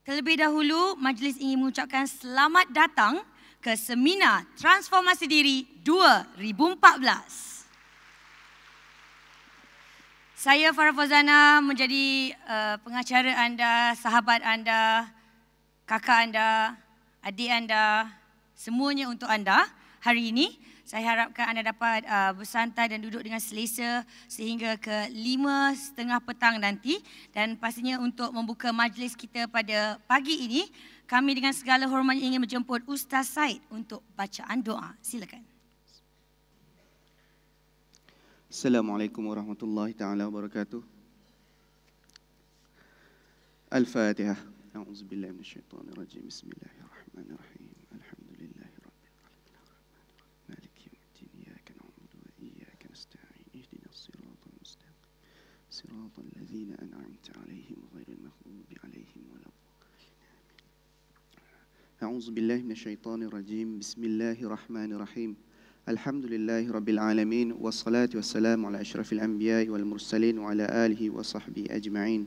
Terlebih dahulu, majlis ingin mengucapkan selamat datang ke Seminar Transformasi Diri 2014. Saya Farah Fauzana menjadi pengacara anda, sahabat anda, kakak anda, adik anda, semuanya untuk anda. Hari ini saya harapkan anda dapat bersantai dan duduk dengan selesa sehingga ke 5:30 petang nanti. Dan pastinya untuk membuka majlis kita pada pagi ini, kami dengan segala hormat ingin menjemput Ustaz Said untuk bacaan doa. Silakan. Assalamualaikum warahmatullahi taala wabarakatuh. Al-Fatihah. A'udzubillahi minasyaitonirrajim. Bismillahirrahmanirrahim. صراط الذين أنعمت عليهم غير المغضوب عليهم ولا الضالين. أعوذ بالله من الشيطان الرجيم. بسم الله الرحمن الرحيم. الحمد لله رب العالمين والصلاة والسلام على أشرف الأنبياء والمرسلين وعلى آله وصحبه أجمعين.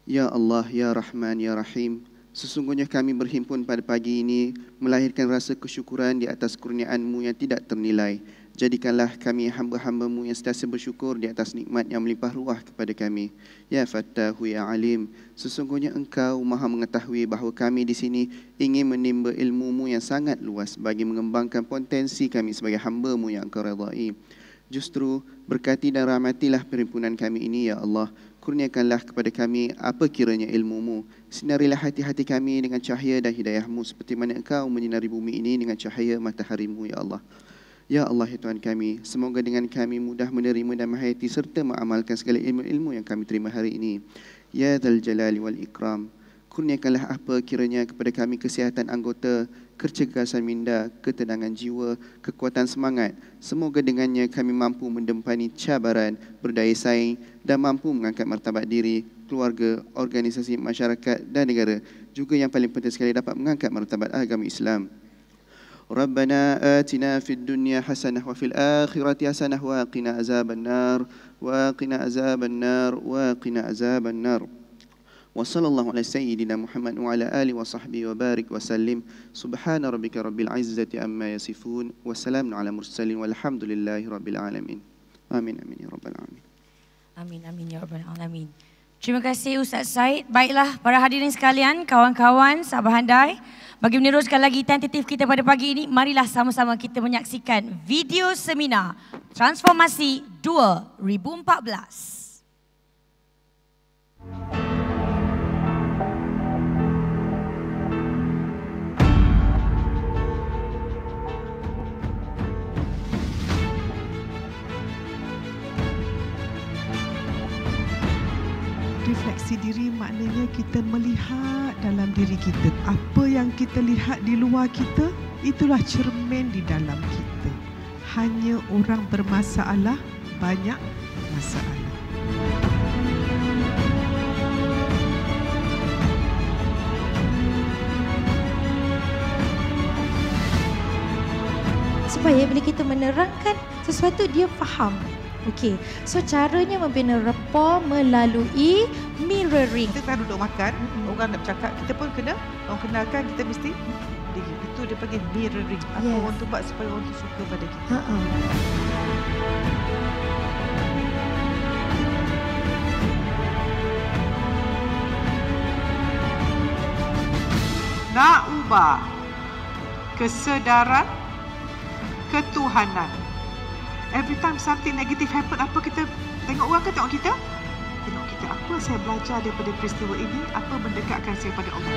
Ya Allah, Ya Rahman, Ya Rahim, sesungguhnya kami berhimpun pada pagi ini melahirkan rasa kesyukuran di atas kurniaan-Mu yang tidak ternilai. Jadikanlah kami hamba-hamba-Mu yang sentiasa bersyukur di atas nikmat yang melimpah ruah kepada kami. Ya Fattahu, Ya Alim, sesungguhnya Engkau Maha mengetahui bahawa kami di sini ingin menimba ilmu-Mu yang sangat luas bagi mengembangkan potensi kami sebagai hamba-Mu yang Engkau redai. Justru berkati dan rahmatilah perhimpunan kami ini, Ya Allah. Kurniakanlah kepada kami apa kiranya ilmu-Mu. Sinarilah hati-hati kami dengan cahaya dan hidayah-Mu seperti mana Engkau menyinari bumi ini dengan cahaya matahari-Mu, Ya Allah. Ya Allah, ya Tuhan kami, semoga dengan kami mudah menerima dan menghayati serta mengamalkan segala ilmu-ilmu yang kami terima hari ini. Ya Dzal Jalali wal Ikram, kurniakanlah apa kiranya kepada kami kesihatan anggota, kecergasan minda, ketenangan jiwa, kekuatan semangat. Semoga dengannya kami mampu mendempani cabaran, berdaya saing dan mampu mengangkat martabat diri, keluarga, organisasi, masyarakat dan negara. Juga yang paling penting sekali dapat mengangkat martabat agama Islam. ربنا آتنا في الدنيا حسنة وفي الآخرة حسنة وقنا عذاب النار وقنا عذاب النار وقنا عذاب النار وصلى الله على سيدنا محمد وعلى آله وصحبه وبارك وسلم سبحان ربك رب العزة عما يصفون وسلام على المرسلين والحمد لله رب العالمين آمين آمين يا رب العالمين. Amin amin ya rabbal alamin. Terima kasih Ustaz Said. Baiklah para hadirin sekalian, kawan-kawan, sahabat handai, bagi meneruskan lagi tentatif kita pada pagi ini, marilah sama-sama kita menyaksikan video seminar Transformasi 2014. Refleksi diri maknanya kita melihat dalam diri kita. Apa yang kita lihat di luar kita, itulah cermin di dalam kita. Hanya orang bermasalah, banyak masalah. Supaya bila kita menerangkan sesuatu, dia faham. Okey, so caranya membina rapport melalui mirroring. Kita kan duduk makan, orang nak bercakap, kita pun kena, orang kenalkan, kita mesti itu dia panggil mirroring. Apa orang tu buat supaya orang tu suka pada kita. Nak ubah kesedaran ketuhanan. Every time something negative happen, apa kita tengok orang ke tengok kita? Tengok kita, apa saya belajar daripada peristiwa ini, apa mendekatkan saya pada Allah.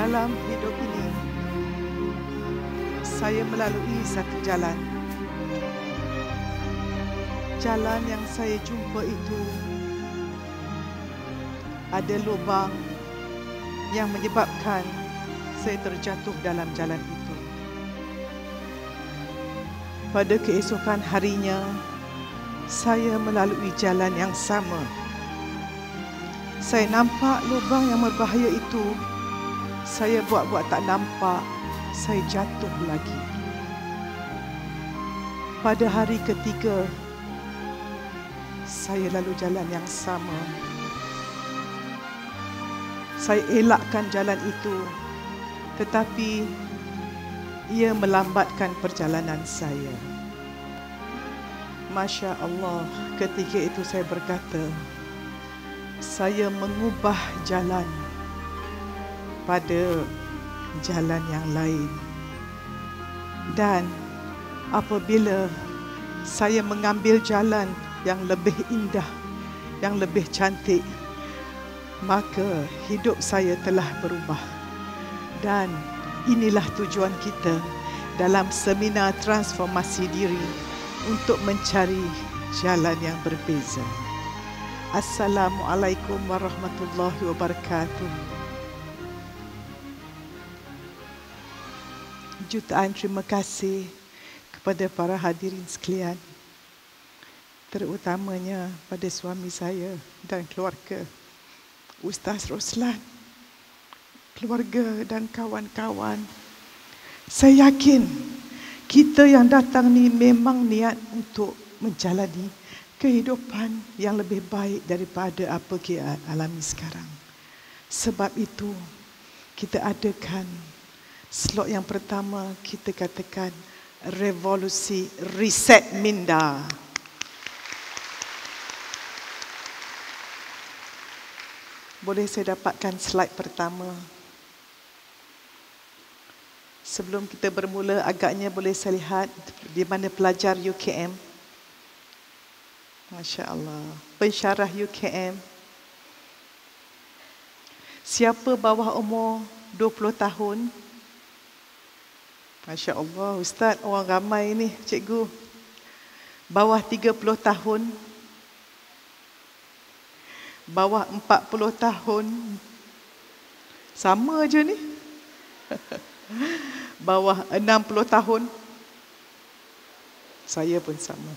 Dalam hidup ini, saya melalui satu jalan. Jalan yang saya jumpa itu ada lubang yang menyebabkan saya terjatuh dalam jalan itu. Pada keesokan harinya, saya melalui jalan yang sama. Saya nampak lubang yang berbahaya itu. Saya buat-buat tak nampak. Saya jatuh lagi. Pada hari ketiga, saya lalu jalan yang sama. Saya elakkan jalan itu, tetapi ia melambatkan perjalanan saya. Masya Allah, ketika itu saya berkata, saya mengubah jalan pada jalan yang lain. Dan apabila saya mengambil jalan yang lebih indah, yang lebih cantik, maka hidup saya telah berubah. Dan inilah tujuan kita dalam seminar transformasi diri, untuk mencari jalan yang berbeza. Assalamualaikum warahmatullahi wabarakatuh. Jutaan terima kasih kepada para hadirin sekalian, terutamanya pada suami saya dan keluarga, Ustaz Roslan, keluarga dan kawan-kawan. Saya yakin kita yang datang ni memang niat untuk menjalani kehidupan yang lebih baik daripada apa kita alami sekarang. Sebab itu, kita adakan slot yang pertama, kita katakan revolusi reset minda. Boleh saya dapatkan slide pertama? Sebelum kita bermula, agaknya boleh saya lihat di mana pelajar UKM. Masya Allah. Pensyarah UKM. Siapa bawah umur 20 tahun? Masya Allah, Ustaz, orang ramai ni, cikgu. Bawah 30 tahun. Bawah 40 tahun. Sama je ni. Bawah 60 tahun. Saya pun sama.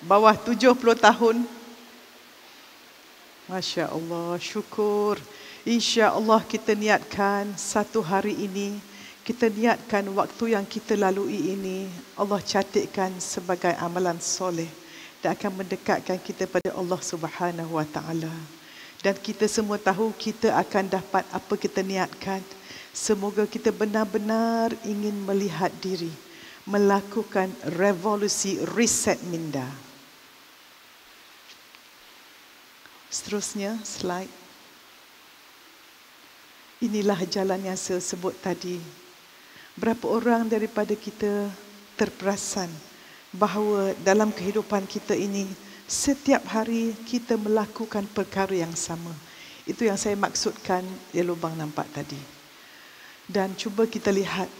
Bawah 70 tahun. Masya Allah, syukur. Insya Allah kita niatkan satu hari ini, kita niatkan waktu yang kita lalui ini, Allah catatkan sebagai amalan soleh dan akan mendekatkan kita pada Allah Subhanahu Wa Taala. Dan kita semua tahu kita akan dapat apa kita niatkan. Semoga kita benar-benar ingin melihat diri melakukan revolusi reset minda. Seterusnya, slide. Inilah jalan yang saya sebut tadi. Berapa orang daripada kita terperasan bahawa dalam kehidupan kita ini, setiap hari kita melakukan perkara yang sama. Itu yang saya maksudkan di lubang nampak tadi. Dan cuba kita lihat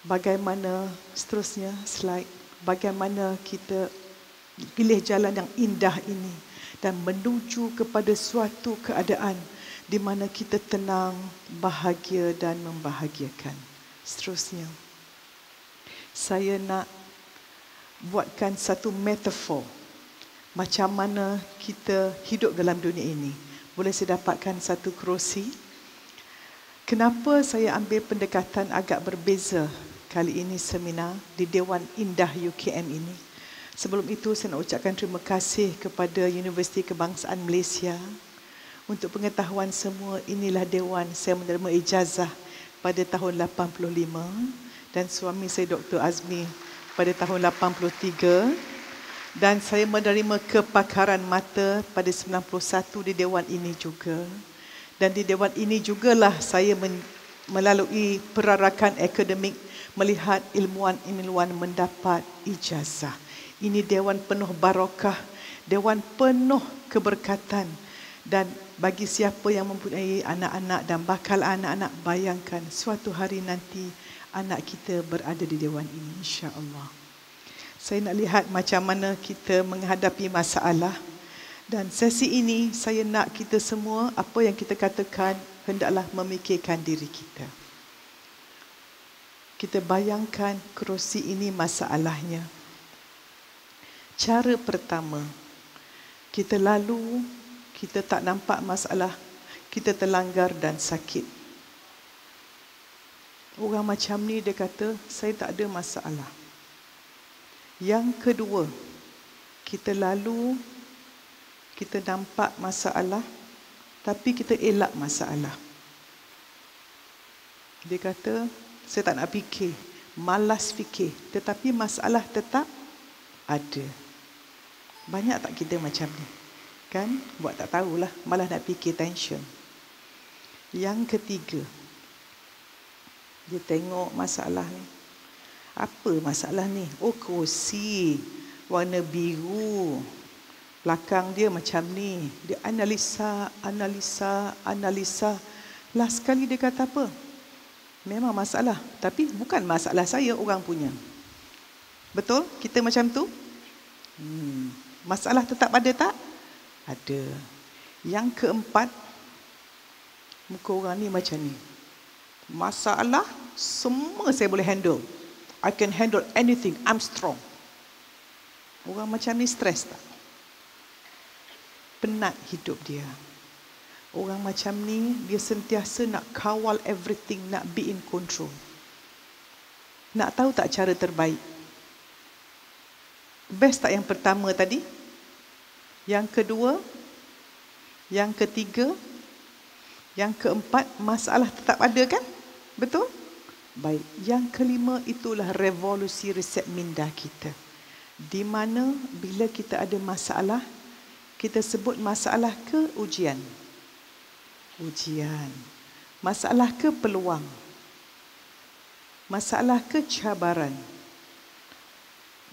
bagaimana, seterusnya slide, bagaimana kita pilih jalan yang indah ini dan menuju kepada suatu keadaan di mana kita tenang, bahagia dan membahagiakan. Seterusnya, saya nak buatkan satu metafor macam mana kita hidup dalam dunia ini. Boleh saya dapatkan satu kerusi? Kenapa saya ambil pendekatan agak berbeza kali ini seminar di Dewan Indah UKM ini? Sebelum itu saya nak ucapkan terima kasih kepada Universiti Kebangsaan Malaysia. Untuk pengetahuan semua, inilah Dewan saya menerima ijazah pada tahun 85 dan suami saya Dr. Azmi pada tahun 83 dan saya menerima kepakaran mata pada 91 di Dewan ini juga. Dan di Dewan ini jugalah saya melalui perarakan akademik melihat ilmuwan-ilmuwan mendapat ijazah. Ini Dewan penuh barakah, Dewan penuh keberkatan. Dan bagi siapa yang mempunyai anak-anak dan bakal anak-anak, bayangkan suatu hari nanti anak kita berada di dewan ini, insya-Allah. Saya nak lihat macam mana kita menghadapi masalah. Dan sesi ini saya nak kita semua, apa yang kita katakan, hendaklah memikirkan diri kita. Kita bayangkan kerusi ini masalahnya. Cara pertama, kita lalu, kita tak nampak masalah, kita terlanggar dan sakit. Orang macam ni dia kata, saya tak ada masalah. Yang kedua, kita lalu, kita nampak masalah, tapi kita elak masalah. Dia kata, saya tak nak fikir, malas fikir, tetapi masalah tetap ada. Banyak tak kita macam ni? Kan? Buat tak tahulah, malah nak fikir tension. Yang ketiga, dia tengok masalah ni. Apa masalah ni? Oh, kerusi warna biru. Belakang dia macam ni. Dia analisa. Last sekali dia kata apa? Memang masalah. Tapi bukan masalah saya, orang punya. Betul? Kita macam tu? Masalah tetap ada tak? Ada. Yang keempat, muka orang ni macam ni. Masalah, semua saya boleh handle. I can handle anything. I'm strong. Orang macam ni stres tak? Penat hidup dia. Orang macam ni, dia sentiasa nak kawal everything, nak be in control. Nak tahu tak cara terbaik? Best tak yang pertama tadi? Yang kedua? Yang ketiga? Yang keempat, masalah tetap ada kan? Betul? Baik. Yang kelima, itulah revolusi resep minda kita. Di mana bila kita ada masalah, kita sebut masalah ke ujian? Ujian. Masalah ke peluang? Masalah ke cabaran?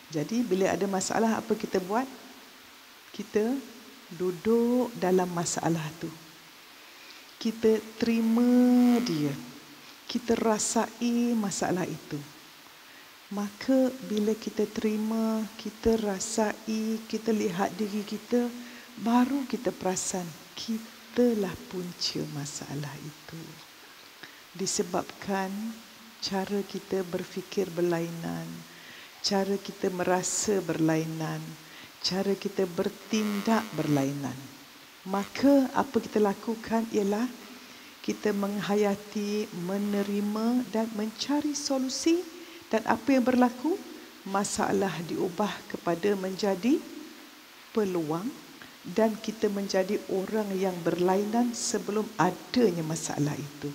Jadi bila ada masalah, apa kita buat? Kita duduk dalam masalah tu. Kita terima dia. Kita rasai masalah itu. Maka bila kita terima, kita rasai, kita lihat diri kita, baru kita perasan kitalah punca masalah itu. Disebabkan cara kita berfikir berlainan, cara kita merasa berlainan, cara kita bertindak berlainan. Maka apa kita lakukan ialah kita menghayati, menerima dan mencari solusi. Dan apa yang berlaku? Masalah diubah kepada menjadi peluang. Dan kita menjadi orang yang berlainan sebelum adanya masalah itu.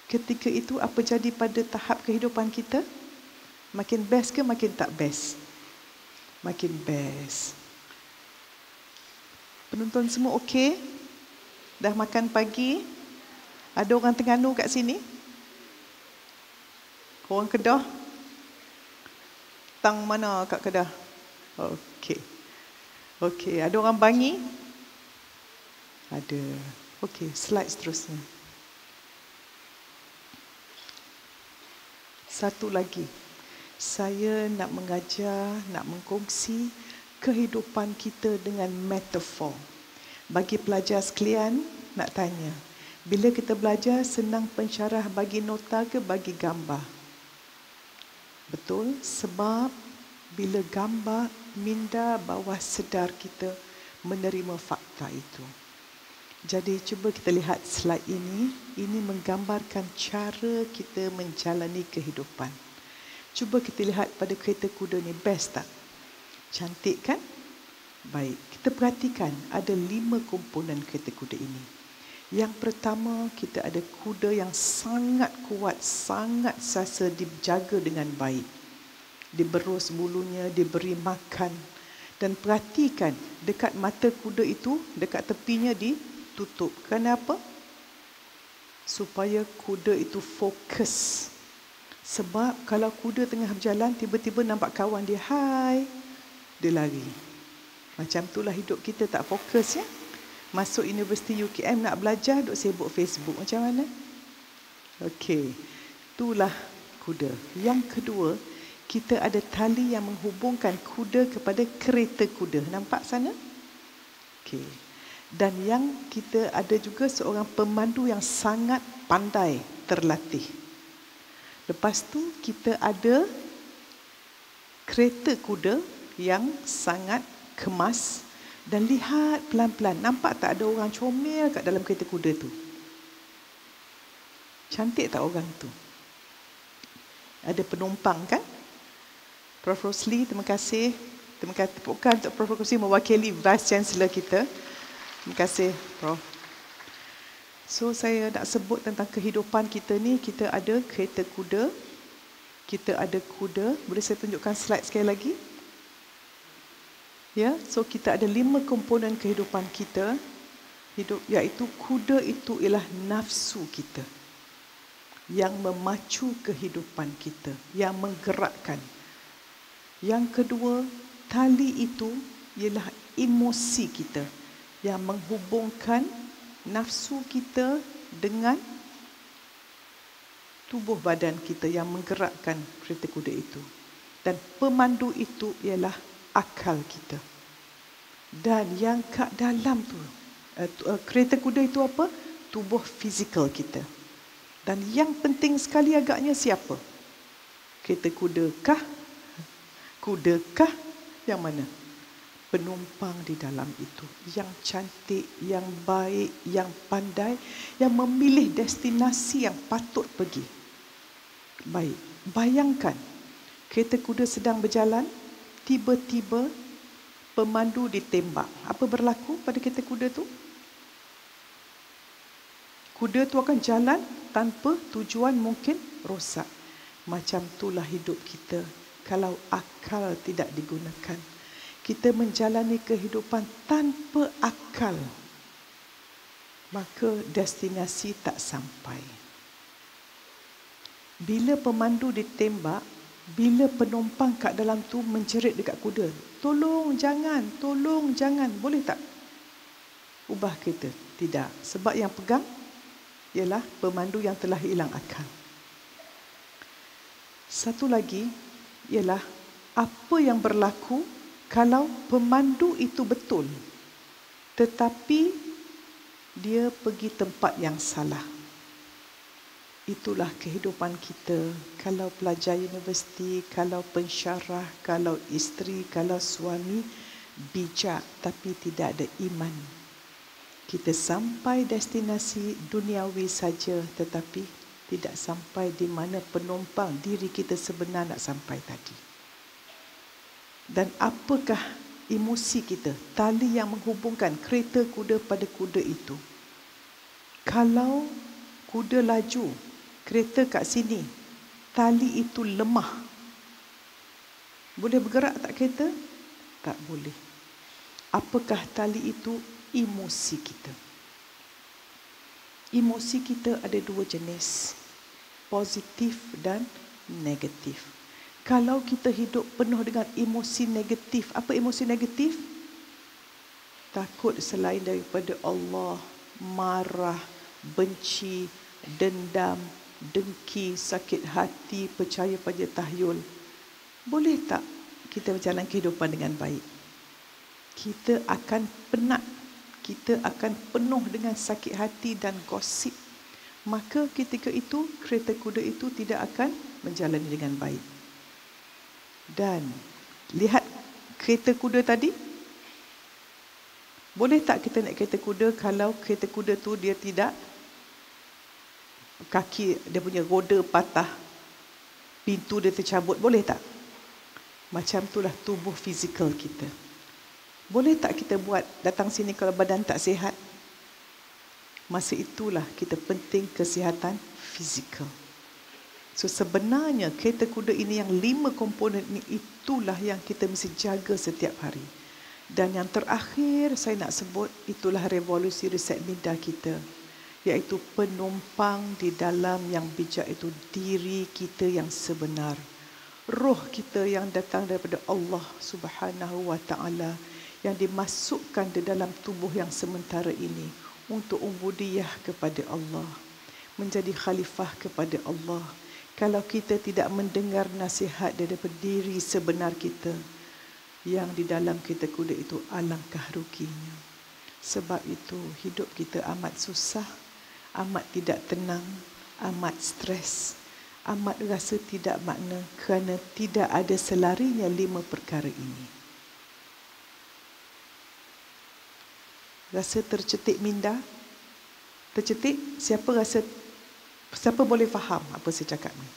Ketika itu apa jadi pada tahap kehidupan kita? Makin best ke makin tak best? Makin best. Penonton semua okey? Dah makan pagi? Ada orang Terengganu kat sini? Orang Kedah? Tang mana kat Kedah? Okey. Okey, ada orang Bangi? Ada. Okey, slide seterusnya. Satu lagi. Saya nak mengajar, nak mengkongsi kehidupan kita dengan metafor. Bagi pelajar sekalian, nak tanya. Bila kita belajar, senang pensyarah bagi nota ke bagi gambar? Betul, sebab bila gambar, minda bawah sedar kita menerima fakta itu. Jadi cuba kita lihat slide ini. Ini menggambarkan cara kita menjalani kehidupan. Cuba kita lihat pada kereta kuda ni, best tak? Cantik kan? Baik, kita perhatikan ada 5 komponen kereta kuda ini. Yang pertama, kita ada kuda yang sangat kuat, sangat sasa dijaga dengan baik. Diberus bulunya, diberi makan. Dan perhatikan, dekat mata kuda itu, dekat tepinya ditutup. Kenapa? Supaya kuda itu fokus. Sebab kalau kuda tengah berjalan, tiba-tiba nampak kawan dia, hai, dia lari. Macam itulah hidup kita tak fokus ya. Masuk Universiti UKM nak belajar, duk sibuk Facebook. Macam mana? Okey, itulah kuda. Yang kedua, kita ada tali yang menghubungkan kuda kepada kereta kuda. Nampak sana? Okey. Dan yang kita ada juga seorang pemandu yang sangat pandai, terlatih. Lepas tu kita ada kereta kuda yang sangat kemas. Dan lihat pelan-pelan, nampak tak ada orang comel kat dalam kereta kuda tu? Cantik tak orang tu? Ada penumpang kan? Prof. Rosli, terima kasih. Terima kasih bukan untuk Prof. Rosli mewakili Vice Chancellor kita. Terima kasih, Prof. So, saya nak sebut tentang kehidupan kita ni. Kita ada kereta kuda. Kita ada kuda. Boleh saya tunjukkan slide sekali lagi? Ya, so kita ada 5 komponen kehidupan kita. Iaitu kuda itu ialah nafsu kita. Yang memacu kehidupan kita. Yang menggerakkan. Yang kedua, tali itu ialah emosi kita. Yang menghubungkan nafsu kita dengan tubuh badan kita yang menggerakkan kereta kuda itu. Dan pemandu itu ialah akal kita. Dan yang kat dalam tu, kereta kuda itu apa? Tubuh fizikal kita. Dan yang penting sekali agaknya siapa? Kereta kudakah? Kudakah? Yang mana? Penumpang di dalam itu. Yang cantik, yang baik, yang pandai, yang memilih destinasi yang patut pergi. Baik, bayangkan kereta kuda sedang berjalan, tiba-tiba pemandu ditembak. Apa berlaku pada kereta kuda tu? Kuda tu akan jalan tanpa tujuan, mungkin rosak. Macam itulah hidup kita. Kalau akal tidak digunakan, kita menjalani kehidupan tanpa akal, maka destinasi tak sampai. Bila pemandu ditembak, bila penumpang kat dalam tu menjerit dekat kuda, tolong jangan, boleh tak ubah kereta? Tidak, sebab yang pegang ialah pemandu yang telah hilang akal. Satu lagi ialah apa yang berlaku kalau pemandu itu betul, tetapi dia pergi tempat yang salah. Itulah kehidupan kita. Kalau pelajar universiti, kalau pensyarah, kalau isteri, kalau suami, bijak tapi tidak ada iman. Kita sampai destinasi duniawi saja, tetapi tidak sampai di mana penumpang diri kita sebenar nak sampai tadi. Dan apakah emosi kita? Tali yang menghubungkan kereta kuda pada kuda itu. Kalau kuda laju, kereta kat sini, tali itu lemah. Boleh bergerak tak kereta? Tak boleh. Apakah tali itu? Emosi kita. Emosi kita ada 2 jenis, positif dan negatif. Kalau kita hidup penuh dengan emosi negatif, apa emosi negatif? Takut selain daripada Allah, marah, benci, dendam, dengki, sakit hati, percaya pada tahyul. Boleh tak kita berjalan kehidupan dengan baik? Kita akan penat. Kita akan penuh dengan sakit hati dan gosip. Maka ketika itu, kereta kuda itu tidak akan menjalani dengan baik. Dan lihat kereta kuda tadi. Boleh tak kita naik kereta kuda kalau kereta kuda tu dia tidak, kaki dia punya roda patah, pintu dia tercabut, boleh tak? Macam itulah tubuh fizikal kita. Boleh tak kita buat datang sini kalau badan tak sihat? Masa itulah kita penting kesihatan fizikal. So sebenarnya kereta kuda ini yang 5 komponen ini, itulah yang kita mesti jaga setiap hari. Dan yang terakhir saya nak sebut, itulah revolusi riset minda kita. Iaitu penumpang di dalam yang bijak itu diri kita yang sebenar. Roh kita yang datang daripada Allah Subhanahu wa ta'ala, yang dimasukkan di dalam tubuh yang sementara ini untuk ubudiyah kepada Allah, menjadi khalifah kepada Allah. Kalau kita tidak mendengar nasihat daripada diri sebenar kita, yang di dalam kita kuda itu, alangkah ruginya. Sebab itu hidup kita amat susah, amat tidak tenang, amat stres, amat rasa tidak makna kerana tidak ada selarinya 5 perkara ini. Rasa tercetik minda? Tercetik? Siapa boleh faham apa saya cakap ni?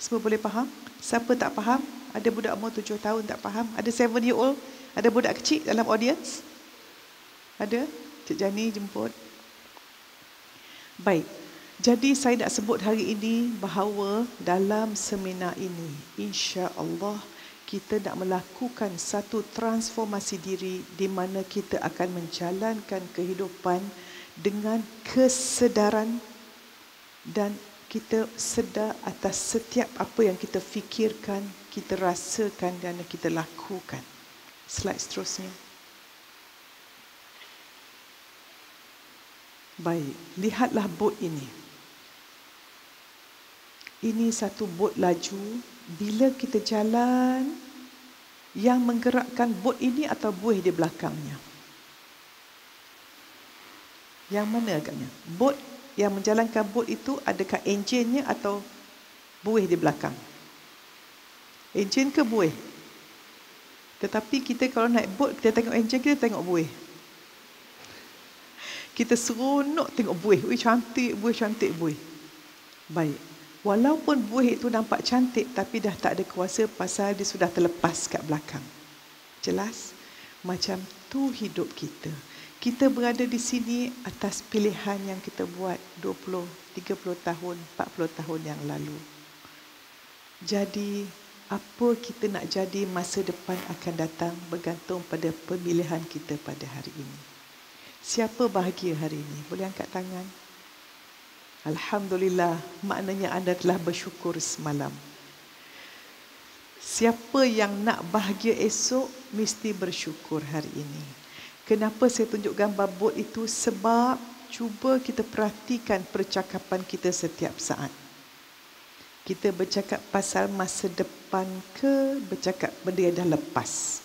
Semua boleh faham? Siapa tak faham? Ada budak umur 7 tahun tak faham? Ada 7-year-old? Ada budak kecil dalam audience? Ada? Cik Jani jemput. Baik. Jadi saya nak sebut hari ini bahawa dalam seminar ini, insya-Allah kita nak melakukan satu transformasi diri di mana kita akan menjalankan kehidupan dengan kesedaran dan kita sedar atas setiap apa yang kita fikirkan, kita rasakan dan kita lakukan. Slide seterusnya. Baik, lihatlah bot ini. Ini satu bot laju. Bila kita jalan, yang menggerakkan bot ini atau buih di belakangnya? Yang mana agaknya? Bot yang menjalankan bot itu, adakah enjinnya atau buih di belakang? Enjin ke buih? Tetapi kita kalau naik bot, kita tengok enjin, kita tengok buih. Kita seronok tengok buih. Ui, cantik buih, cantik buih. Baik. Walaupun buih itu nampak cantik, tapi dah tak ada kuasa pasal dia sudah terlepas kat belakang. Jelas? Macam tu hidup kita. Kita berada di sini atas pilihan yang kita buat 20, 30 tahun, 40 tahun yang lalu. Jadi, apa kita nak jadi masa depan akan datang bergantung pada pemilihan kita pada hari ini. Siapa bahagia hari ini? Boleh angkat tangan? Alhamdulillah, maknanya anda telah bersyukur semalam. Siapa yang nak bahagia esok, mesti bersyukur hari ini. Kenapa saya tunjuk gambar bot itu? Sebab cuba kita perhatikan percakapan kita setiap saat. Kita bercakap pasal masa depan ke bercakap benda yang dah lepas?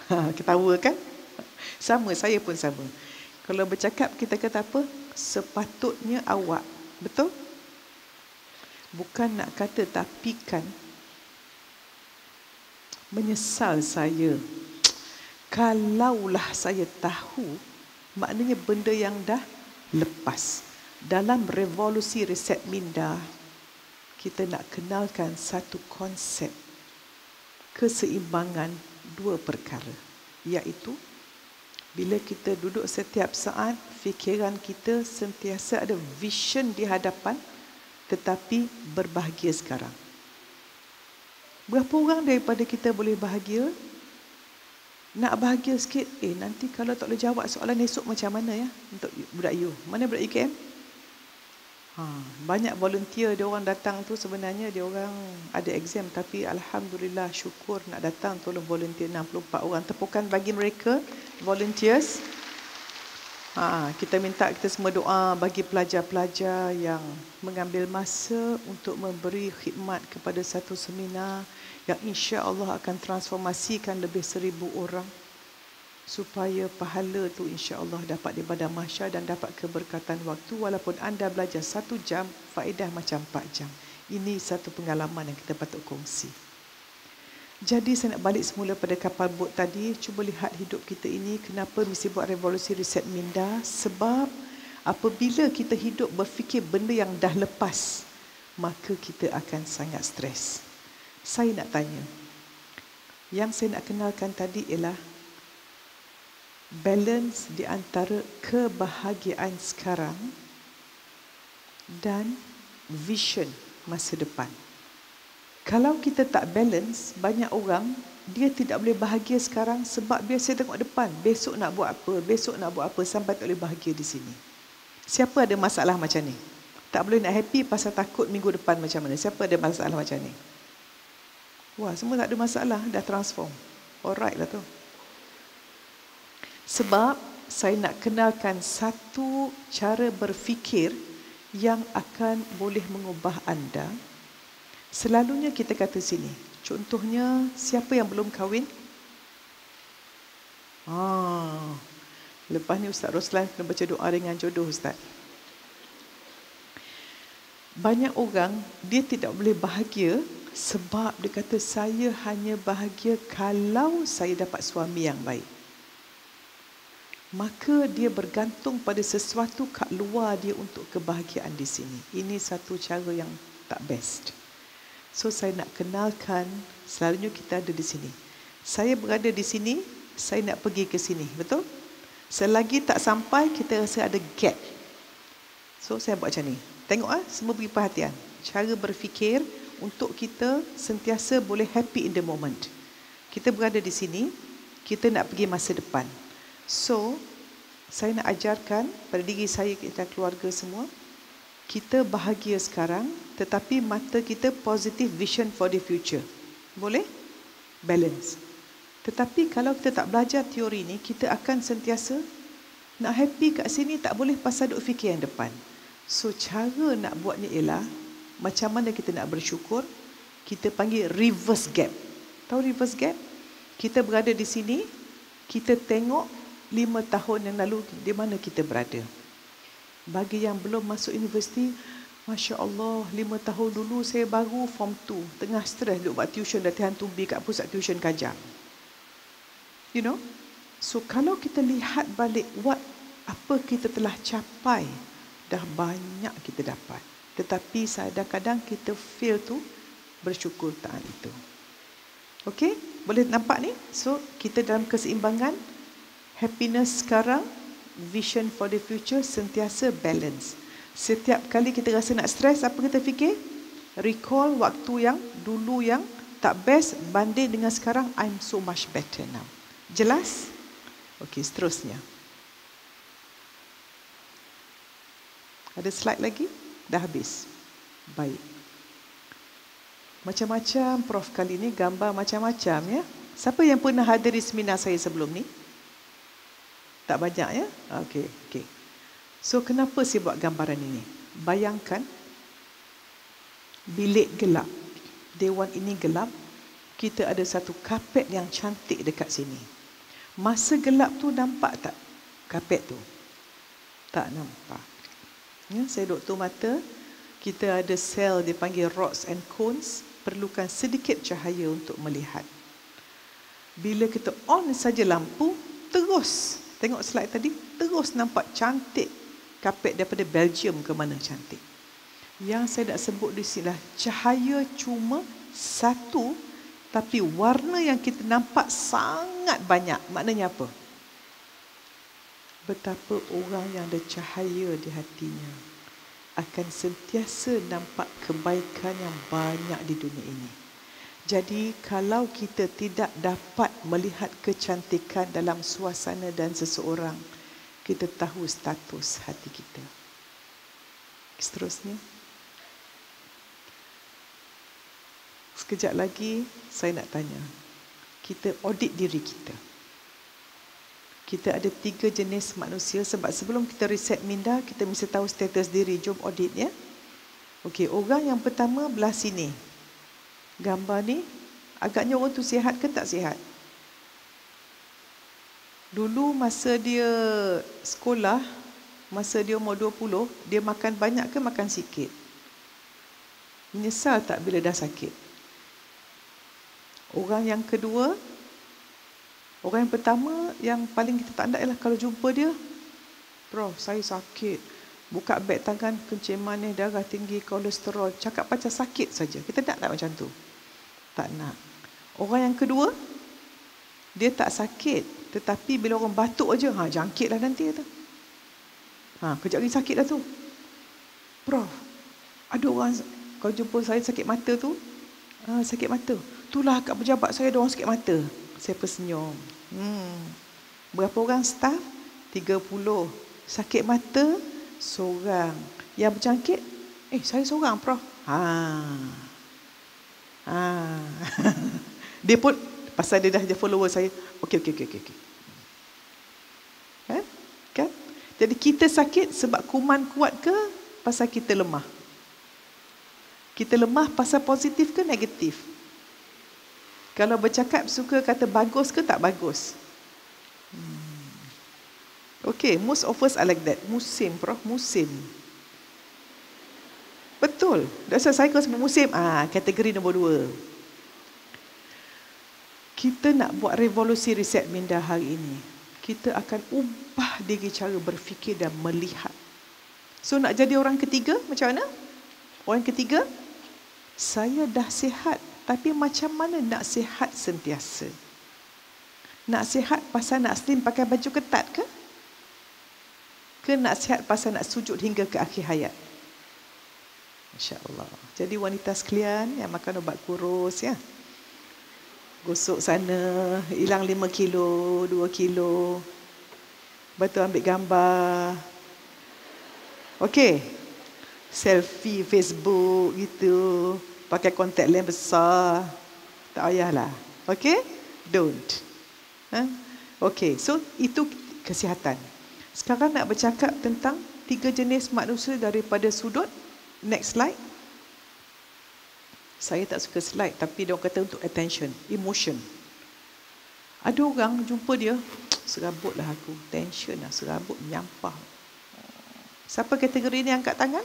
Ketawa kan? Sama, saya pun sama. Kalau bercakap kita kata apa? Sepatutnya awak. Betul? Bukan nak kata tapi kan. Menyesal saya. Kalaulah saya tahu, maknanya benda yang dah lepas. Dalam revolusi riset minda, kita nak kenalkan satu konsep keseimbangan 2 perkara. Iaitu, bila kita duduk setiap saat, fikiran kita sentiasa ada vision di hadapan, tetapi berbahagia sekarang. Berapa orang daripada kita boleh bahagia? Nak bahagia sikit, nanti kalau tak boleh jawab soalan esok macam mana ya? Untuk budak you. Mana budak UKM? Banyak volunteer dia orang datang tu, sebenarnya dia orang ada exam, tapi alhamdulillah syukur nak datang tolong volunteer 64 orang. Tepukan bagi mereka volunteers. Kita minta kita semua doa bagi pelajar-pelajar yang mengambil masa untuk memberi khidmat kepada satu seminar yang insya-Allah akan transformasikan lebih 1000 orang, supaya pahala tu insya-Allah dapat di padang mahsyar dan dapat keberkatan waktu. Walaupun anda belajar 1 jam, faedah macam 4 jam. Ini satu pengalaman yang kita patut kongsi. Jadi saya nak balik semula pada kapal bot tadi. Cuba lihat hidup kita ini, kenapa mesti buat revolusi riset minda? Sebab apabila kita hidup berfikir benda yang dah lepas, maka kita akan sangat stres. Saya nak tanya, yang saya nak kenalkan tadi ialah balance di antara kebahagiaan sekarang dan vision masa depan. Kalau kita tak balance, banyak orang dia tidak boleh bahagia sekarang sebab biasa tengok depan, besok nak buat apa, besok nak buat apa, sampai tak boleh bahagia di sini. Siapa ada masalah macam ni? Tak boleh nak happy pasal takut minggu depan macam mana? Siapa ada masalah macam ni? Wah, semua tak ada masalah, dah transform. Alright lah tu. Sebab saya nak kenalkan satu cara berfikir yang akan boleh mengubah anda. Selalunya kita kata sini, contohnya siapa yang belum kahwin? Lepas ni Ustaz Roslan kena baca doa dengan jodoh Ustaz. Banyak orang dia tidak boleh bahagia sebab dia kata saya hanya bahagia kalau saya dapat suami yang baik. Maka dia bergantung pada sesuatu kat luar dia untuk kebahagiaan di sini. Ini satu cara yang tak best. So saya nak kenalkan, selalunya kita ada di sini. Saya berada di sini, saya nak pergi ke sini, betul? Selagi tak sampai, kita rasa ada gap. So saya buat macam ni. Tengok semua beri perhatian. Cara berfikir untuk kita sentiasa boleh happy in the moment. Kita berada di sini, kita nak pergi masa depan. So, saya nak ajarkan pada diri saya, kita keluarga semua, kita bahagia sekarang, tetapi mata kita positive vision for the future. Boleh? Balance. Tetapi kalau kita tak belajar teori ni, kita akan sentiasa nak happy kat sini, tak boleh pasal duk fikir yang depan. So, cara nak buatnya ialah, macam mana kita nak bersyukur, kita panggil reverse gap. Tahu reverse gap? Kita berada di sini, kita tengok 5 tahun yang lalu di mana kita berada. Bagi yang belum masuk universiti, Masya Allah, 5 tahun dulu saya baru form 2, tengah stres duk buat tuition latihan tumbi kat pusat tuition Kajang. You know? So kalau kita lihat balik apa kita telah capai, dah banyak kita dapat. Tetapi kadang-kadang kita fail tu bersyukur tak itu. Okey? Boleh nampak ni? So kita dalam keseimbangan, happiness sekarang, vision for the future, sentiasa balance. Setiap kali kita rasa nak stres, apa kita fikir? Recall waktu yang dulu yang tak best, banding dengan sekarang, I'm so much better now. Jelas? Okey, seterusnya. Ada slide lagi? Dah habis. Baik. Macam-macam Prof kali ni, gambar macam-macam ya. Siapa yang pernah hadiri seminar saya sebelum ni? Tak banyak ya? Okey. So kenapa saya buat gambaran ini? Bayangkan bilik gelap. Dewan ini gelap. Kita ada satu kapet yang cantik dekat sini. Masa gelap tu nampak tak kapet tu? Tak nampak. Ya, saya doktor mata. Kita ada sel dipanggil rods and cones. Perlukan sedikit cahaya untuk melihat. Bila kita on saja lampu, terus tengok slide tadi, terus nampak cantik kapet daripada Belgium ke mana cantik. Yang saya nak sebut di sini lah, cahaya cuma satu, tapi warna yang kita nampak sangat banyak. Maknanya apa? Betapa orang yang ada cahaya di hatinya akan sentiasa nampak kebaikan yang banyak di dunia ini. Jadi kalau kita tidak dapat melihat kecantikan dalam suasana dan seseorang, kita tahu status hati kita. Seterusnya. Sekejap lagi saya nak tanya. Kita audit diri kita. Kita ada 3 jenis manusia, sebab sebelum kita reset minda, kita mesti tahu status diri. Jom audit ya. Okey, orang yang pertama belah sini. Gambar ni, agaknya orang tu sihat ke tak sihat? Dulu masa dia sekolah, masa dia umur 20, dia makan banyak ke makan sikit? Menyesal tak bila dah sakit? Orang yang kedua, orang yang pertama yang paling kita tak nak ialah kalau jumpa dia, Prof, saya sakit. Buka beg tangan, kencing manis, darah tinggi, kolesterol. Cakap macam sakit saja. Kita tak macam tu. Tak nak. Orang yang kedua, dia tak sakit. Tetapi bila orang batuk aja, jangkit lah nanti tu. Kejap lagi sakit dah tu. Prof, ada orang, kalau jumpa saya sakit mata tu, sakit mata. Itulah kat pejabat saya ada orang sakit mata. Saya tersenyum. Berapa orang staff? 30. Sakit mata, seorang. Yang berjangkit, saya seorang, Prof. Dia pun Pasal dia dah follower saya. Okey. Kan? Jadi kita sakit sebab kuman kuat ke pasal kita lemah? Kita lemah pasal positif ke negatif? Kalau bercakap suka kata bagus ke tak bagus? Okay, most of us are like that. Musim, Prof. Musim. Betul. Dasar saya kalau sebut musim, kategori nombor 2. Kita nak buat revolusi Reset Minda hari ini. Kita akan ubah diri cara berfikir dan melihat. So nak jadi orang ketiga, macam mana? Orang ketiga, saya dah sihat. Tapi macam mana nak sihat sentiasa? Nak sihat pasal nak slim pakai baju ketat ke? Ke nak sihat pasal nak sujud hingga ke akhir hayat? Masya Allah. Jadi wanita sekalian yang makan ubat kurus, ya, gosok sana, hilang 5 kilo, 2 kilo. Betul, ambil gambar. Okey. Selfie Facebook gitu. Pakai kontak lens besar. Tak payahlah. Okey? Don't. Okey, so itu kesihatan. Sekarang nak bercakap tentang 3 jenis manusia daripada sudut. Next slide. Saya tak suka slide, tapi dia kata untuk attention, emotion. Ada orang jumpa dia, serabut lah aku, tension lah, serabut, menyampah. Siapa kategori ni angkat tangan?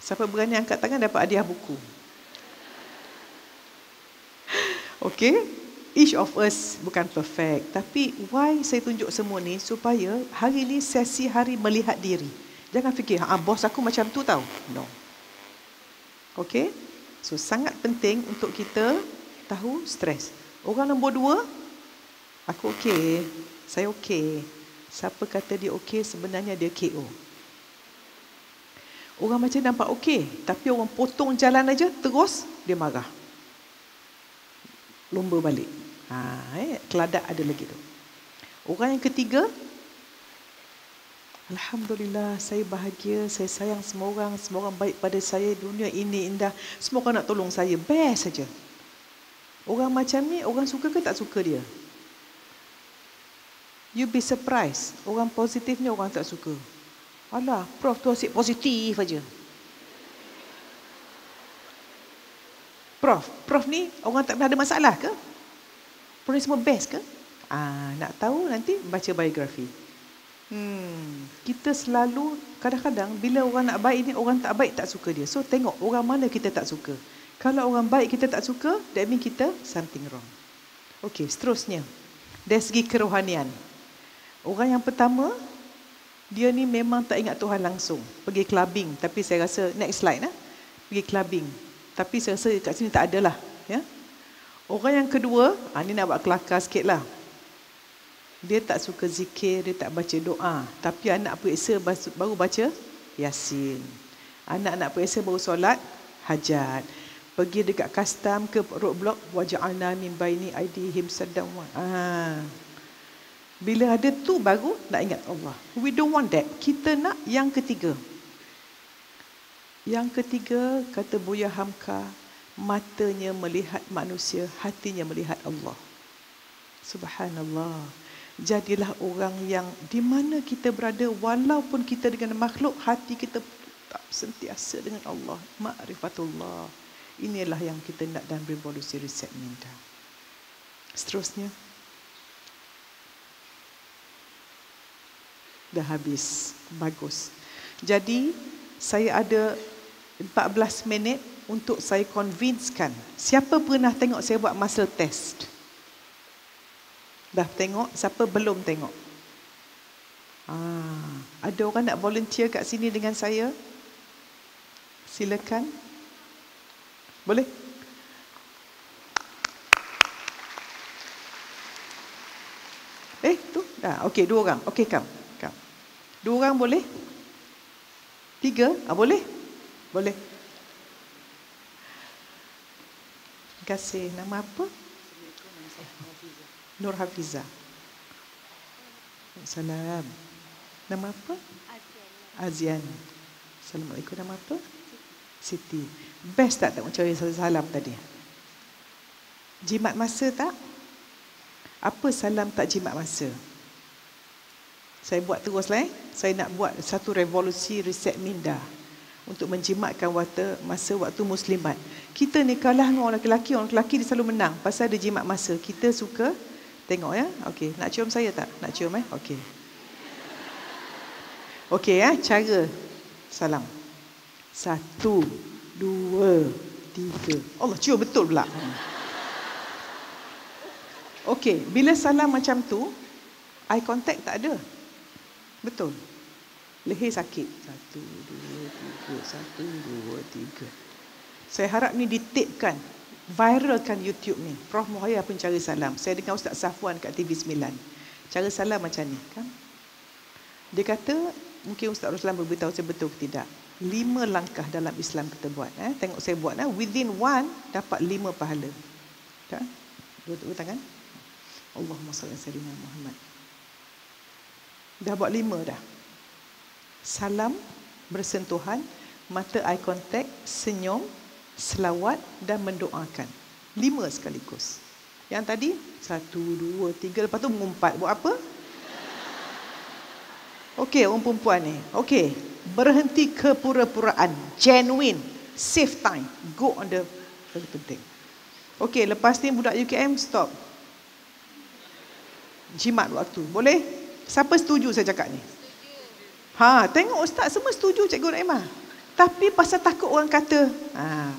Siapa berani angkat tangan dapat hadiah buku. Okay? Each of us bukan perfect. Tapi why saya tunjuk semua ni? Supaya hari ni sesi hari melihat diri. Jangan fikir, bos aku macam tu tau. No. Okay? So sangat penting untuk kita tahu stres. Orang nombor 2, aku okey, saya okey. Siapa kata dia okey, sebenarnya dia KO. Orang macam nampak okey, tapi orang potong jalan aja terus dia marah. Lomba balik. Keladak ada lagi tu. Orang yang ketiga, alhamdulillah, saya bahagia, saya sayang semua orang baik pada saya, dunia ini indah, semua orang nak tolong saya, best saja. Orang macam ni, orang suka ke tak suka dia? You be surprised, orang positif ni orang tak suka. Alah, Prof tu asyik positif aja. Prof ni orang tak pernah ada masalah ke? Prof ni semua best ke? Nak tahu nanti baca biografi. Kita selalu, kadang-kadang bila orang nak baik ni, orang tak baik tak suka dia. So tengok orang mana kita tak suka. Kalau orang baik kita tak suka, that means kita something wrong. Okey, seterusnya. Dari segi kerohanian. Orang yang pertama, dia ni memang tak ingat Tuhan langsung. Pergi clubbing, tapi saya rasa, next slide. Pergi clubbing. Tapi saya rasa kat sini tak ada lah. Ya? Orang yang kedua, ni nak buat kelakar sikit lah. Dia tak suka zikir, dia tak baca doa. Tapi anak periksa baru baca Yasin. Anak-anak periksa baru solat hajat. Pergi dekat custom ke roadblock, waja'alna min baini aidihim saddan. Bila ada tu baru nak ingat Allah. We don't want that. Kita nak yang ketiga. Yang ketiga, kata Buya Hamka, matanya melihat manusia, hatinya melihat Allah. Subhanallah. Jadilah orang yang di mana kita berada, walaupun kita dengan makhluk, hati kita tetap sentiasa dengan Allah. Ma'rifatullah. Inilah yang kita nak dalam revolusi Reset Minda. Seterusnya. Dah habis. Bagus. Jadi, saya ada 14 minit untuk saya convincekan. Siapa pernah tengok saya buat muscle test? Dah tengok? Siapa belum tengok? Ada orang nak volunteer kat sini dengan saya? Silakan. Boleh? Tu dah. Okey, 2 orang. Okey, come. 2 orang boleh? 3? Boleh? Boleh. Terima kasih. Nama apa? Nur Hafiza. Salam. Nama apa? Azian. Assalamualaikum. Nama apa? Siti. Best tak macam salam tadi? Jimat masa tak? Apa salam tak jimat masa? Saya buat teruslah. Saya nak buat satu revolusi reset minda untuk menjimatkan masa waktu muslimat. Kita ni kalah dengan orang lelaki dia selalu menang pasal ada jimat masa. Kita suka tengok ya. Okey, nak cium saya tak? Nak cium Okey. Okey cara salam. 1, 2, 3. Allah, cium betul pula. Okey, bila salam macam tu, eye contact tak ada. Betul. Leher sakit. 1, 2, 3. 1, 2, 3. Saya harap ni ditipkan, viralkan YouTube ni. Prof Muhaya pun cara salam. Saya dengar Ustaz Safwan kat TV9. Cara salam macam ni kan. Dia kata, mungkin Ustaz Ruslan beritahu saya betul ke tidak. 5 langkah dalam Islam kita buat. Tengok saya buat. Within 1 dapat 5 pahala. Kan? Dua tangan. Allahumma salli ala sayyidina Muhammad. Dah buat 5 dah. Salam, bersentuhan, mata eye contact, senyum, selawat dan mendoakan. 5 sekaligus. Yang tadi 1, 2, 3. Lepas tu mengumpat. Buat apa? Okey, orang perempuan ni. Okey, berhenti kepura-puraan. Genuine. Save time. Go on the penting. Okey, lepas ni budak UKM stop. Jimat waktu. Boleh? Siapa setuju saya cakap ni? Tengok ustaz semua setuju Cikgu Naimah. Tapi pasal takut orang kata.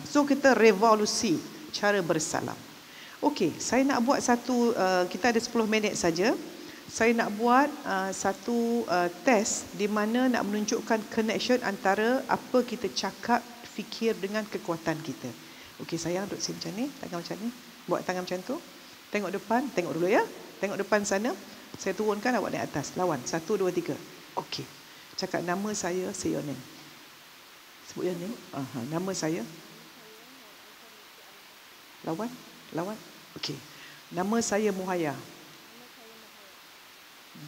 So kita revolusi cara bersalam. Okey, saya nak buat satu, kita ada 10 minit saja. Saya nak buat satu test di mana nak menunjukkan connection antara apa kita cakap, fikir dengan kekuatan kita. Okey, sayang duduk sini macam ni, tangan macam ni. Buat tangan macam tu. Tengok depan, tengok dulu ya. Tengok depan sana. Saya turunkan, awak naik atas. Lawan. 1, 2, 3. Okey. Cakap nama saya, say your name. Sebut your name. Nama saya. Lawan. Okey. Nama saya Muhaya.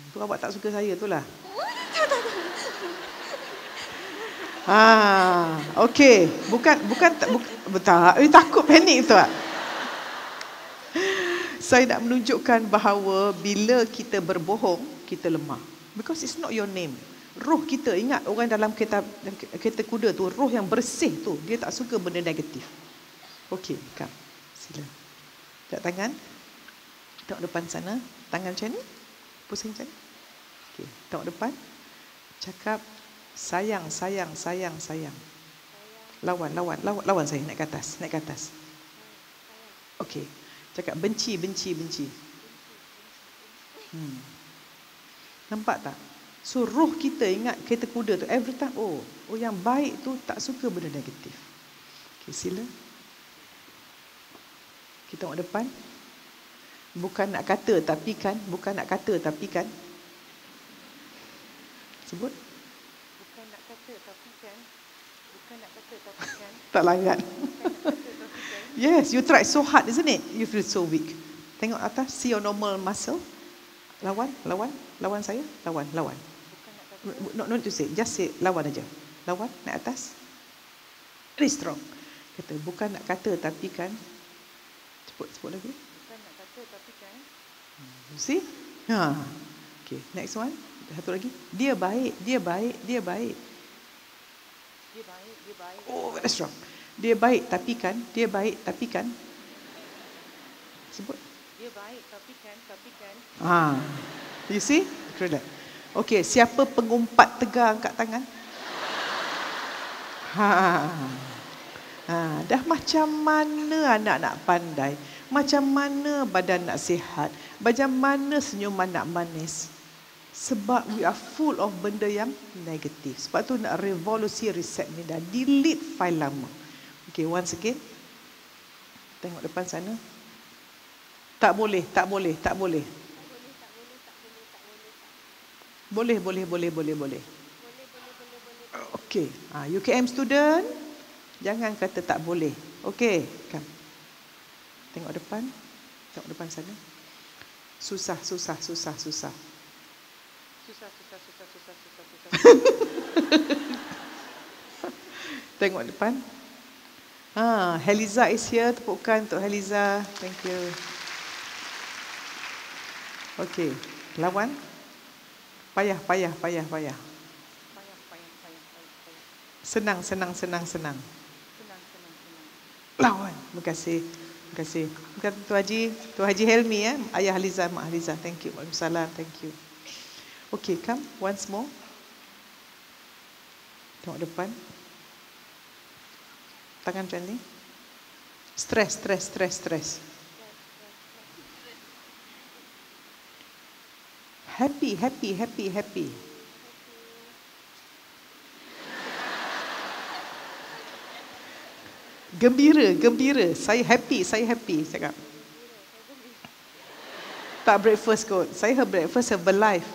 Tu awak tak suka saya tu lah. Okey. Bukan takut panik tu tak? Saya nak menunjukkan bahawa bila kita berbohong, kita lemah. Because it's not your name. Roh kita, ingat orang dalam kereta kuda tu, roh yang bersih tu, dia tak suka benda negatif. Okey, come. Sila. Lihat tangan. Tengok depan sana. Tangan macam ni. Pusing macam ni. Okey, tengok depan. Cakap sayang. Lawan saya, naik ke atas. Okey. Cakap benci. Nampak tak? So roh kita, ingat kereta kuda tu, every time, yang baik tu tak suka benda negatif. Okay, sila. Kita tengok depan. Bukan nak kata tapi kan. Sebut. Bukan nak kata tapi kan. Tak larat. Yes, you tried so hard, isn't it? You feel so weak. Tengok atas, see your normal muscle. Lawan saya. Lawan. No need to say, just say lawan aja. Lawan, naik atas. Very strong. Kata, bukan nak kata tapi kan. Sebut lagi. Bukan nak kata tapi kan. You see? Okay, next one. Satu lagi. Dia baik. Oh, very strong. Dia baik tapi kan. Sebut. Dia baik tapi kan. You see? Relax. Okey, siapa pengumpat tegar angkat tangan? Dah macam mana anak nak pandai? Macam mana badan nak sihat? Macam mana senyuman nak manis? Sebab we are full of benda yang negatif. Sebab tu nak revolusi reset ni dah. Delete file lama. Okay, once again. Tengok depan sana. Tak boleh. Boleh. Okay. UKM student, jangan kata tak boleh. Okay, come. Tengok depan sana. Susah. Tengok depan. Heliza is here. Tepukan untuk Heliza. Thank you. Okay, lawan. Payah. Senang. Lawan. Terima kasih. Bukan Tuan Haji Helmi, Ayah Haliza, Mak Haliza. Thank you. Waalaikumsalam. Thank you. Okay, come once more. Tengok depan. Tangan macam ni. Stress. Happy. Gembira. Saya happy cakap. Tak breakfast kot. Saya breakfast Herbalife.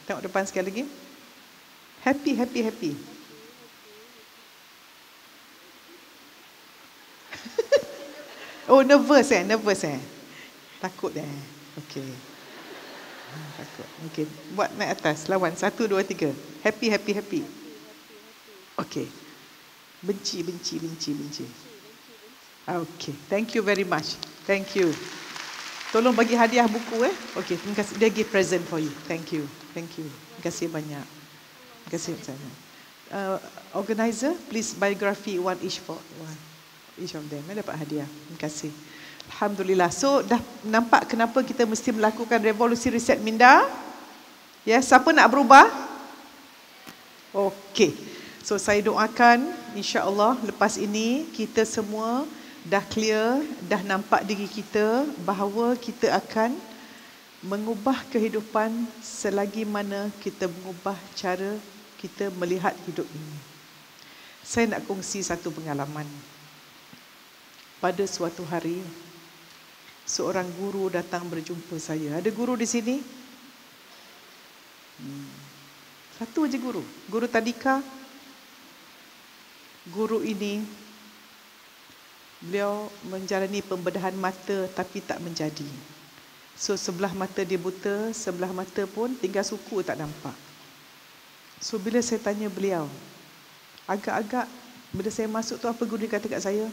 Tengok depan sekali lagi. Happy. Oh, nervous. Takut Okey. Takut. Okey, buat naik atas. Lawan 1 2 3. Happy. Okey. Benci. Okey, thank you very much. Thank you. Tolong bagi hadiah buku Okey, terima kasih. Dia give present for you. Thank you. Terima kasih banyak. Terima kasih banyak. Organizer, please biography one each of them. Dapat hadiah. Terima kasih. Alhamdulillah. So dah nampak kenapa kita mesti melakukan revolusi riset minda? Ya, siapa nak berubah? Okey. So saya doakan insya-Allah lepas ini kita semua dah clear, dah nampak diri kita bahawa kita akan mengubah kehidupan selagi mana kita mengubah cara kita melihat hidup ini. Saya nak kongsi satu pengalaman. Pada suatu hari, seorang guru datang berjumpa saya. Ada guru di sini? Satu aja guru. Guru tadika. Guru ini, beliau menjalani pembedahan mata tapi tak menjadi. So sebelah mata dia buta, sebelah mata pun tinggal suku tak nampak. So bila saya tanya beliau, agak-agak bila saya masuk tu apa guru dia kata kat saya?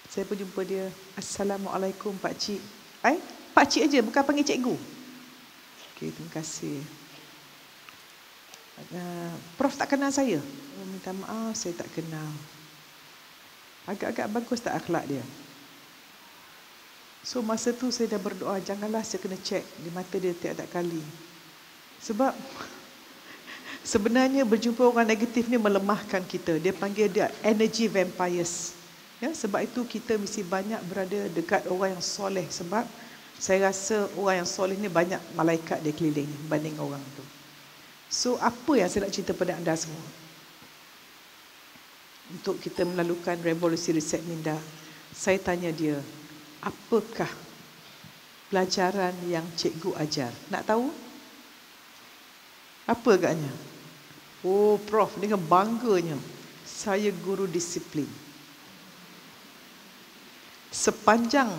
Saya pun jumpa dia. Assalamualaikum Pak Cik. Pak Cik aja, bukan panggil cikgu. Okey, terima kasih. Prof tak kenal saya. Minta maaf, saya tak kenal. Agak-agak bagus tak akhlak dia. So masa tu saya dah berdoa, janganlah saya kena cek di mata dia tiap-tiap kali. Sebab sebenarnya berjumpa orang negatif ni melemahkan kita. Dia panggil dia energy vampires. Ya, sebab itu kita mesti banyak berada dekat orang yang soleh. Sebab saya rasa orang yang soleh ni banyak malaikat dia keliling berbanding orang tu. So apa yang saya nak cerita pada anda semua? Untuk kita melakukan revolusi riset minda, saya tanya dia, apakah pelajaran yang cikgu ajar? Nak tahu? Apa agaknya? Oh, Prof, dengan bangganya, saya guru disiplin. Sepanjang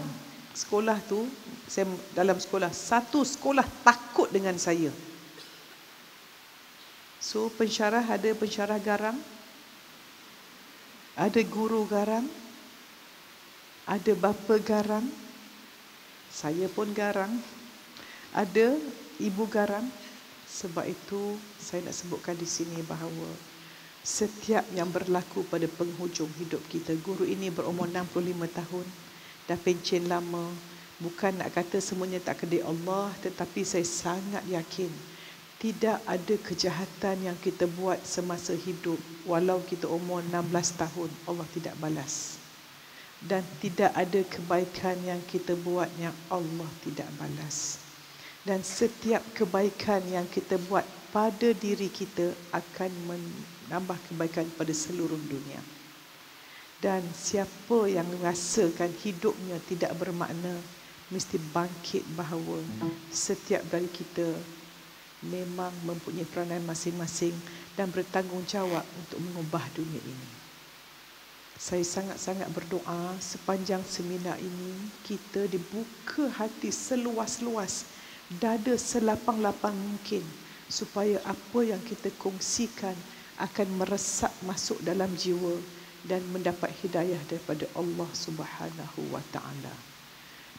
sekolah tu, saya dalam sekolah, satu sekolah takut dengan saya. So, pensyarah ada pensyarah garang, ada guru garang, ada bapa garang, saya pun garang, ada ibu garang. Sebab itu saya nak sebutkan di sini bahawa setiap yang berlaku pada penghujung hidup kita, guru ini berumur 65 tahun, dah pencen lama. Bukan nak kata semuanya tak kedik Allah, tetapi saya sangat yakin tidak ada kejahatan yang kita buat semasa hidup walau kita umur 16 tahun Allah tidak balas. Dan tidak ada kebaikan yang kita buat yang Allah tidak balas. Dan setiap kebaikan yang kita buat pada diri kita akan menambah kebaikan pada seluruh dunia. Dan siapa yang rasakan hidupnya tidak bermakna, mesti bangkit bahawa setiap dari kita memang mempunyai peranan masing-masing dan bertanggungjawab untuk mengubah dunia ini. Saya sangat-sangat berdoa sepanjang seminar ini kita dibuka hati seluas-luas, dada selapang-lapang mungkin, supaya apa yang kita kongsikan akan meresap masuk dalam jiwa dan mendapat hidayah daripada Allah Subhanahu wa taala.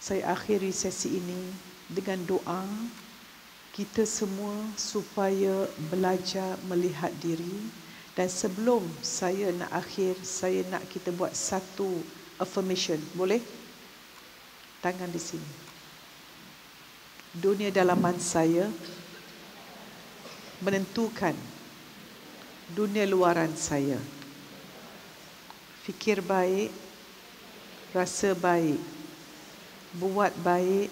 Saya akhiri sesi ini dengan doa kita semua supaya belajar melihat diri. Dan sebelum saya nak akhir, saya nak kita buat satu affirmation. Boleh? Tangan di sini. Dunia dalaman saya menentukan dunia luaran saya. Fikir baik, rasa baik, buat baik,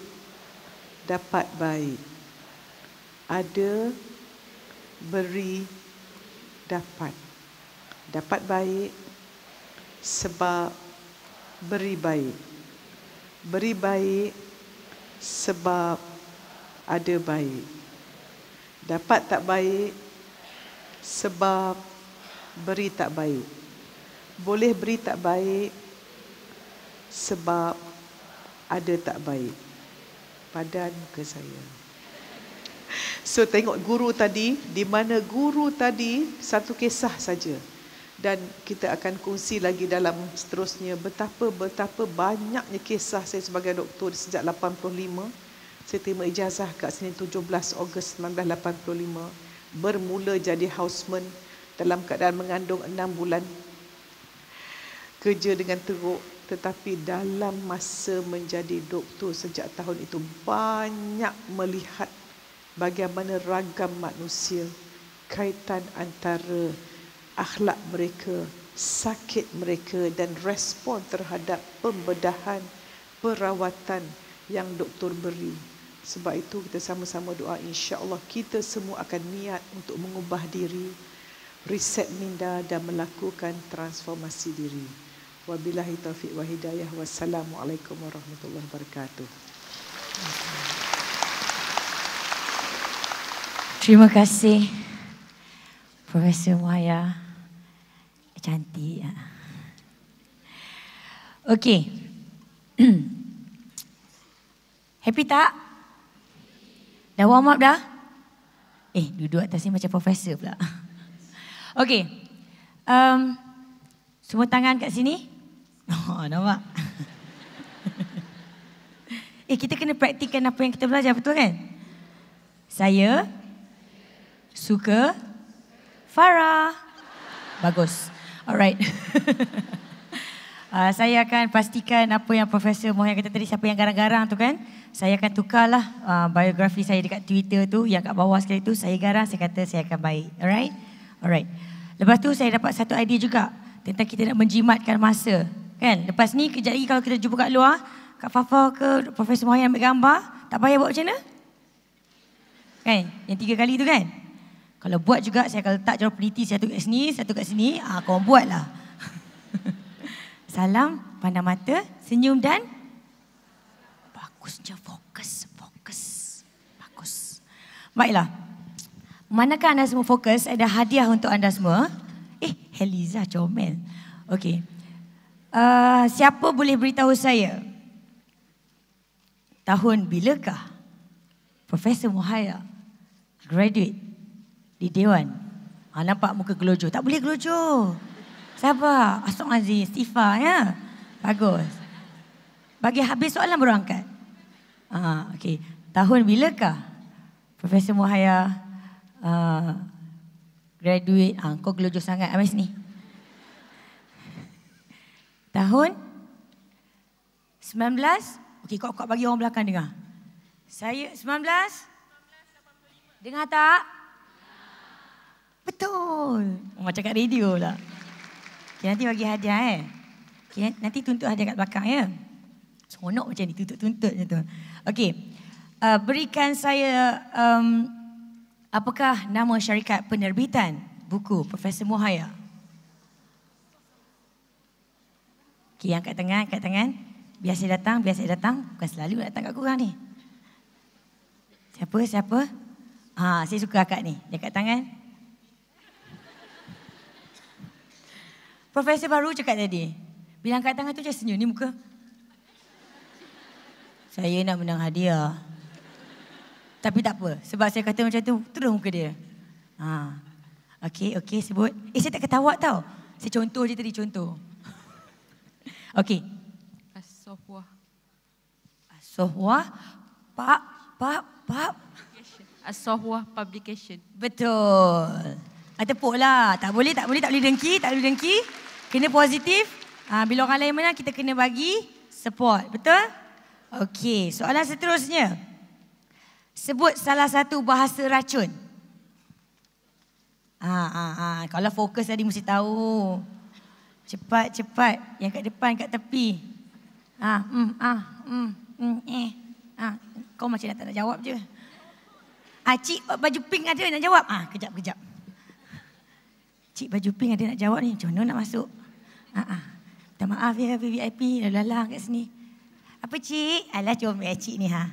dapat baik. Ada, beri, dapat. Dapat baik sebab beri baik. Beri baik sebab ada baik. Dapat tak baik sebab beri tak baik. Boleh beri tak baik sebab ada tak baik. Padan muka saya. So tengok guru tadi, di mana guru tadi satu kisah saja. Dan kita akan kongsi lagi dalam seterusnya betapa banyaknya kisah saya sebagai doktor sejak 85. Saya terima ijazah kat sini 17 Ogos 1985. Bermula jadi houseman dalam keadaan mengandung 6 bulan. Kerja dengan teruk, tetapi dalam masa menjadi doktor sejak tahun itu banyak melihat bagaimana ragam manusia, kaitan antara akhlak mereka, sakit mereka dan respon terhadap pembedahan, perawatan yang doktor beri. Sebab itu kita sama-sama doa, insya-Allah kita semua akan niat untuk mengubah diri, reset minda dan melakukan transformasi diri. Wabillahi taufiq wa hidayah. Wassalamualaikum warahmatullahi wabarakatuh. Terima kasih Profesor Muhaya. Cantik. Okey. Happy tak? Dah warm up dah? Duduk atas ni macam profesor pula. Okey. Semua tangan kat sini. Oh, nampak? Kita kena praktikkan apa yang kita belajar, betul kan? Saya suka Farah. Bagus. Alright. Saya akan pastikan apa yang Profesor Muhaya kata tadi, siapa yang garang-garang tu kan. Saya akan tukarlah biografi saya dekat Twitter tu, yang kat bawah sekali tu. Saya garang, saya kata saya akan baik. Alright? Alright. Lepas tu saya dapat satu idea juga tentang kita nak menjimatkan masa. Kan? Lepas ni kejap lagi kalau kita jumpa kat luar, Kak Fafa ke Profesor Muhaya ambil gambar, tak payah buat macam mana? Kan? Yang 3 kali tu kan? Kalau buat juga, saya akan letak jarum peniti satu kat sini, satu kat sini. Korang buatlah. Salam, pandang mata, senyum dan bagus je, fokus. Bagus. Baiklah. Manakah anda semua fokus? Ada hadiah untuk anda semua. Heliza comel. Okey. Siapa boleh beritahu saya tahun bilakah Profesor Muhaya graduate di Dewan? Nampak muka gelojoh. Tak boleh gelojoh. Sabar. Astaghfirullahalazim. Istighfar ya. Bagus. Bagi habis soalan baru angkat. Okey. Tahun bilakah Profesor Muhaya graduate? Kau gelojoh sangat. Ambil sini. Tahun 19. Okey, kau bagi orang belakang dengar. Saya 19. Dengar tak? Betul. Macam kat radio lah. Okay, nanti bagi hadiah Okay, nanti tuntut hadiah kat belakang ya. Seronok macam ni, tuntut macam tu. Okey. Berikan saya apakah nama syarikat penerbitan buku Profesor Muhaya? Okey, angkat tangan. Biar saya datang. Bukan selalu datang kat korang ni. Siapa? Saya suka akak ni. Dia angkat tangan. Profesor baru cakap tadi. Bila angkat tangan tu je senyum ni muka. Saya nak menang hadiah. Tapi tak apa. Sebab saya kata macam tu, terus muka dia. Okey, sebut. Saya tak ketawa tau. Saya contoh je tadi, contoh. Okey. As-Sohwah. As-Sohwah. Pak. As-Sohwah Publication. Betul. Tepuk lah. Tak boleh dengki. Kena positif. Bila orang lain menang, kita kena bagi support. Betul? Okey, soalan seterusnya. Sebut salah satu bahasa racun. Kalau fokus tadi mesti tahu. Cepat. Yang kat depan, kat tepi. Kau macam tak nak jawab je. Cik baju pink ada nak jawab? Kejap. Cik baju pink ada nak jawab ni. Macam mana nak masuk? Minta maaf ya VIP. Lalang kat sini. Apa cik? Alah comel cik ni ha.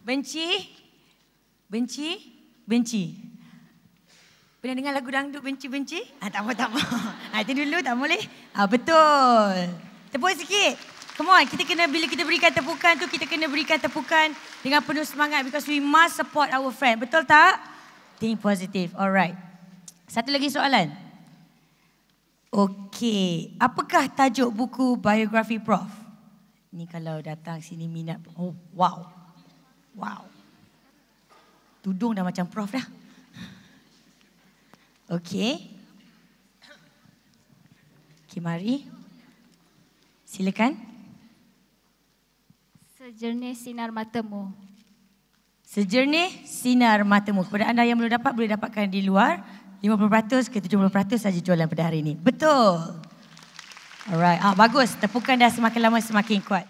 Benci. Pernah dengar lagu dangdut benci? Tak mau. Itu dulu tak boleh. Betul. Tepuk sikit. Come on, bila kita berikan tepukan tu, kita kena berikan tepukan dengan penuh semangat because we must support our friend. Betul tak? Think positive. Alright. Satu lagi soalan. Okey, apakah tajuk buku biografi Prof? Ni kalau datang sini minat. Oh, wow. Tudung dah macam Prof dah. Okey, mari. Silakan. Sejernih sinar matamu. Sejernih sinar matamu. Kepada anda yang belum dapat, boleh dapatkan di luar. 50% ke 70% saja jualan pada hari ini. Betul. Alright. Bagus. Tepukan dah semakin lama semakin kuat.